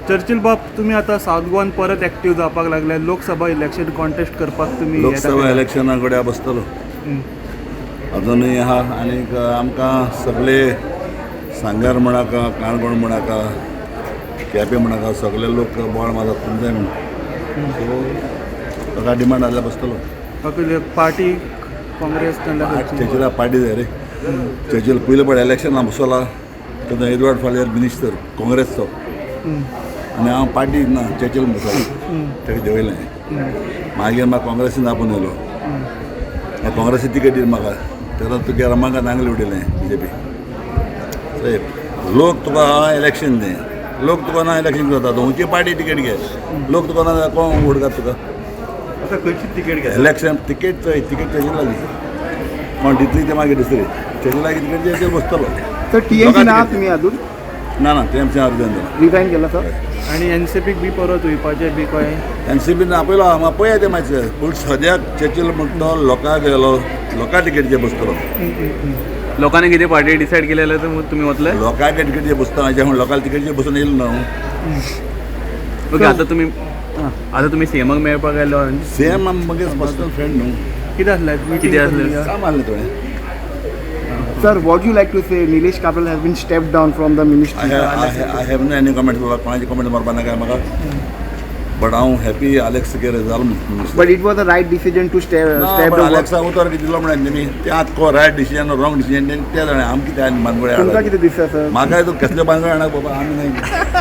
Churchill बाब, तुम्ही आता साऊथ गोवान परत ॲक्टिव्ह जावपाक लागल्या. लोकसभा इलेक्शन कॉन्टेस्ट करपाक तुम्ही लोकसभा इलेक्शना कडेन बसतलो अजूनय आहा. आनीक आमकां सगळे सांगार म्हणाका, काणकोण म्हणाका, केपें म्हणाका सगळे लोक बोवाळ मारतात तुमचें म्हणून. सो ताका डिमांड आसल्यार बसतलो. पार्टी काँग्रेस चर्चिला पार्टी जाय रे. चर्चिल पयलीं पळय इलेक्शनाक बसला तेन्ना एडवर्ड फाल्यार मिनिस्टर काँग्रेसचो आनी हांव पार्टी ना चर्चिल बसलो ताका देंवयलें. मागीर म्हाका काँग्रेसीन आपोवन येयलो. काँग्रेसी तिकेट दिली म्हाका. तेन्ना तुगे रमाकांत नांगले उडयलें BJP. लोक तुका इलेक्शन दे, लोक तुका ना इलेक्शन करता. खंयची पार्टी तिकेट घे, लोक तुका ना कोण वोट घात तुका. आता खंयची तिकेट घे इलेक्शन तिकेट चोय, तिकेट चर्चिला दिता. कोण दितली ते मागीर दुसरी चर्चिलाची तिकेट जे बसतलो. सर TMC ना तुम्ही अजून ना TMC रिजायन केला सर. आणि NCPक बी परत वयपाचें बी कळ्ळें. NCPन आपयलो म्हाका पळया तें मातशें. पूण सद्याक चर्चिल म्हणटा लोकांक गेलो, लोकां तिकेटीचेर बसतलो. लोकांनी कितें पार्टी डिसायड केलेलं तर तुम्ही वतले. लोकांक तिकेटीचेर बसता हाजे म्हणून लोकांक तिकेटीचेर बसून येयलो ना. ओके, आता तुम्ही सीएमाक मेळपाक आयलो. सेम म्हगे पर्सनल फ्रेंड न्हू. कितें आसलें कितें आसलें? काम आसलें थोडें. Sir, what do you like to say? Nilesh Kapil has been stepped down from the ministry. I have no any comment. कोणाची कमेंट मारपा नाका म्हाका. बट हांव हॅपी अलेक्स गेले जालो म्हणून. But it was the right decision to step down. Alexa उतर कितें दिलो म्हणून तेमी तें आतां को रायट डिसिजन रॉंग डिसिजन तें जाणा. आमी कितें बांदगोळे तुमकां कितें दिसता सर? म्हाका कसले बांदगोळे हाडा बाबा आमी नाही.